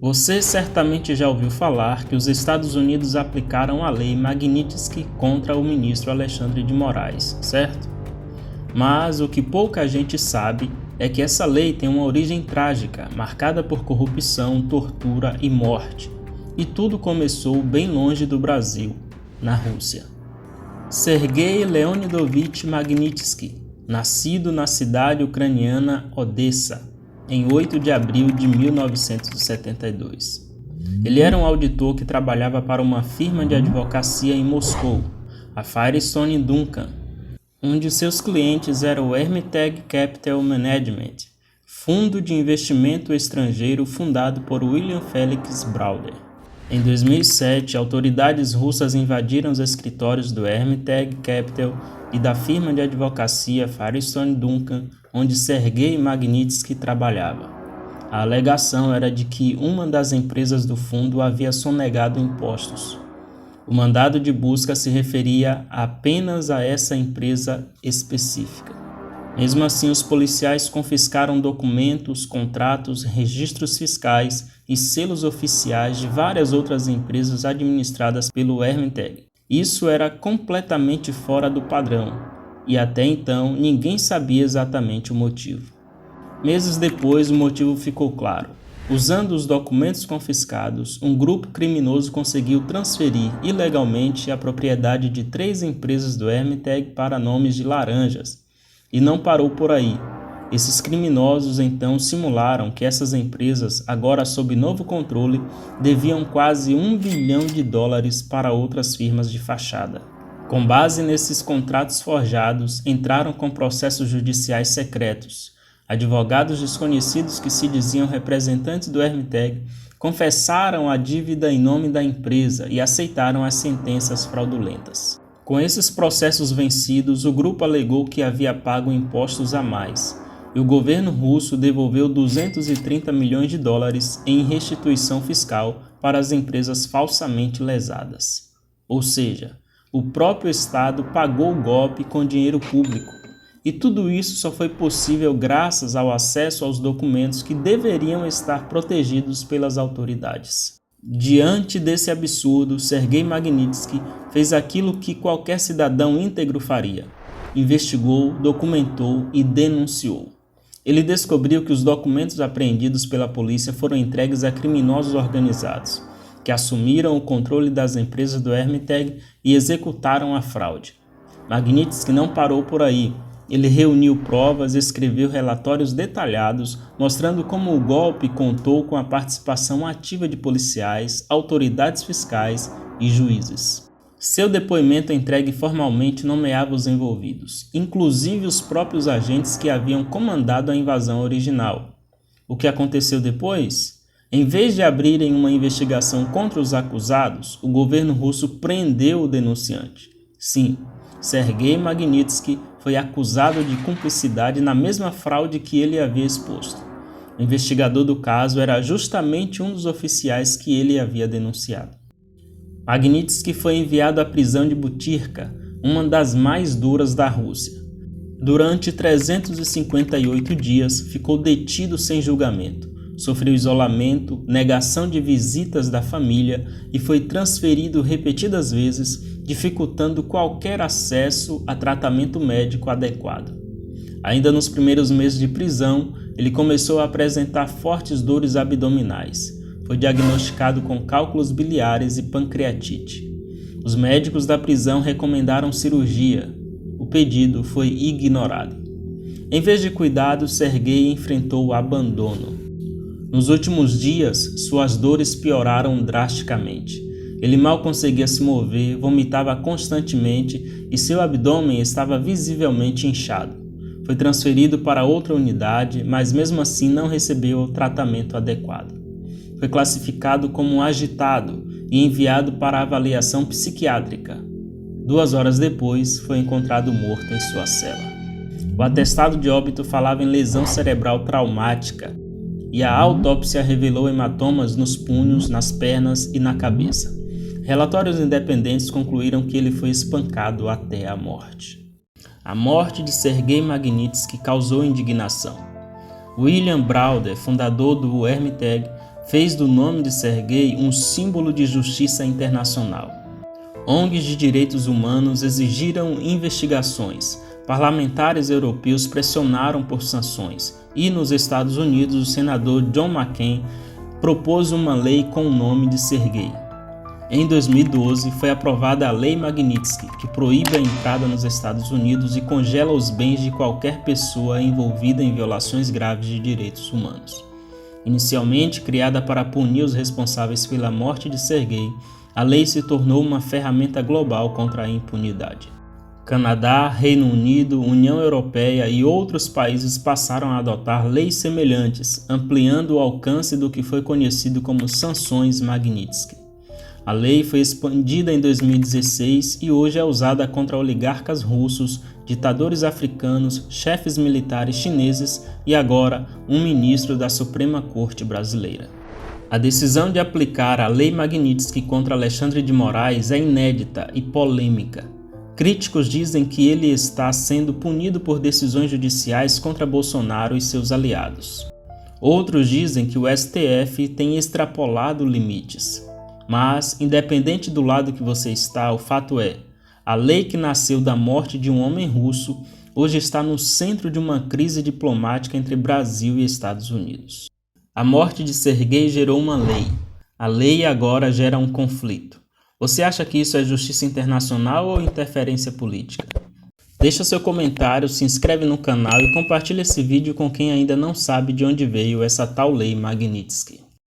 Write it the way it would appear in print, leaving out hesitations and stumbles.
Você certamente já ouviu falar que os Estados Unidos aplicaram a lei Magnitsky contra o ministro Alexandre de Moraes, certo? Mas o que pouca gente sabe é que essa lei tem uma origem trágica, marcada por corrupção, tortura e morte. E tudo começou bem longe do Brasil, na Rússia. Sergei Leonidovich Magnitsky, nascido na cidade ucraniana Odessa, em 8 de abril de 1972. Ele era um auditor que trabalhava para uma firma de advocacia em Moscou, a Firestone Duncan. Um de seus clientes era o Hermitage Capital Management, fundo de investimento estrangeiro fundado por William Felix Browder. Em 2007, autoridades russas invadiram os escritórios do Hermitage Capital e da firma de advocacia Firestone Duncan, onde Sergei Magnitsky trabalhava. A alegação era de que uma das empresas do fundo havia sonegado impostos. O mandado de busca se referia apenas a essa empresa específica. Mesmo assim, os policiais confiscaram documentos, contratos, registros fiscais e selos oficiais de várias outras empresas administradas pelo Hermitage. Isso era completamente fora do padrão, e até então ninguém sabia exatamente o motivo. Meses depois, o motivo ficou claro. Usando os documentos confiscados, um grupo criminoso conseguiu transferir ilegalmente a propriedade de 3 empresas do Hermitage para nomes de laranjas. E não parou por aí. Esses criminosos então simularam que essas empresas, agora sob novo controle, deviam quase $1 bilhão para outras firmas de fachada. Com base nesses contratos forjados, entraram com processos judiciais secretos. Advogados desconhecidos que se diziam representantes do Hermitage confessaram a dívida em nome da empresa e aceitaram as sentenças fraudulentas. Com esses processos vencidos, o grupo alegou que havia pago impostos a mais, e o governo russo devolveu $230 milhões em restituição fiscal para as empresas falsamente lesadas. Ou seja, o próprio Estado pagou o golpe com dinheiro público. E tudo isso só foi possível graças ao acesso aos documentos que deveriam estar protegidos pelas autoridades. Diante desse absurdo, Sergei Magnitsky fez aquilo que qualquer cidadão íntegro faria. Investigou, documentou e denunciou. Ele descobriu que os documentos apreendidos pela polícia foram entregues a criminosos organizados, que assumiram o controle das empresas do Hermitage e executaram a fraude. Magnitsky não parou por aí. Ele reuniu provas e escreveu relatórios detalhados mostrando como o golpe contou com a participação ativa de policiais, autoridades fiscais e juízes. Seu depoimento entregue formalmente nomeava os envolvidos, inclusive os próprios agentes que haviam comandado a invasão original. O que aconteceu depois? Em vez de abrirem uma investigação contra os acusados, o governo russo prendeu o denunciante. Sim, Sergei Magnitsky foi acusado de cumplicidade na mesma fraude que ele havia exposto. O investigador do caso era justamente um dos oficiais que ele havia denunciado. Magnitsky foi enviado à prisão de Butyrka, uma das mais duras da Rússia. Durante 358 dias, ficou detido sem julgamento. Sofreu isolamento, negação de visitas da família e foi transferido repetidas vezes, dificultando qualquer acesso a tratamento médico adequado. Ainda nos primeiros meses de prisão, ele começou a apresentar fortes dores abdominais. Foi diagnosticado com cálculos biliares e pancreatite. Os médicos da prisão recomendaram cirurgia. O pedido foi ignorado. Em vez de cuidado, Sergei enfrentou o abandono. Nos últimos dias, suas dores pioraram drasticamente. Ele mal conseguia se mover, vomitava constantemente e seu abdômen estava visivelmente inchado. Foi transferido para outra unidade, mas mesmo assim não recebeu o tratamento adequado. Foi classificado como agitado e enviado para avaliação psiquiátrica. 2 horas depois, foi encontrado morto em sua cela. O atestado de óbito falava em lesão cerebral traumática, e a autópsia revelou hematomas nos punhos, nas pernas e na cabeça. Relatórios independentes concluíram que ele foi espancado até a morte. A morte de Sergei Magnitsky causou indignação. William Browder, fundador do Hermitage, fez do nome de Sergei um símbolo de justiça internacional. ONGs de direitos humanos exigiram investigações, parlamentares europeus pressionaram por sanções e, nos Estados Unidos, o senador John McCain propôs uma lei com o nome de Sergei. Em 2012, foi aprovada a Lei Magnitsky, que proíbe a entrada nos Estados Unidos e congela os bens de qualquer pessoa envolvida em violações graves de direitos humanos. Inicialmente criada para punir os responsáveis pela morte de Sergei, a lei se tornou uma ferramenta global contra a impunidade. Canadá, Reino Unido, União Europeia e outros países passaram a adotar leis semelhantes, ampliando o alcance do que foi conhecido como sanções Magnitsky. A lei foi expandida em 2016 e hoje é usada contra oligarcas russos, ditadores africanos, chefes militares chineses e agora um ministro da Suprema Corte brasileira. A decisão de aplicar a Lei Magnitsky contra Alexandre de Moraes é inédita e polêmica. Críticos dizem que ele está sendo punido por decisões judiciais contra Bolsonaro e seus aliados. Outros dizem que o STF tem extrapolado limites. Mas, independente do lado que você está, o fato é, a lei que nasceu da morte de um homem russo hoje está no centro de uma crise diplomática entre Brasil e Estados Unidos. A morte de Sergei gerou uma lei. A lei agora gera um conflito. Você acha que isso é justiça internacional ou interferência política? Deixa seu comentário, se inscreve no canal e compartilha esse vídeo com quem ainda não sabe de onde veio essa tal lei Magnitsky.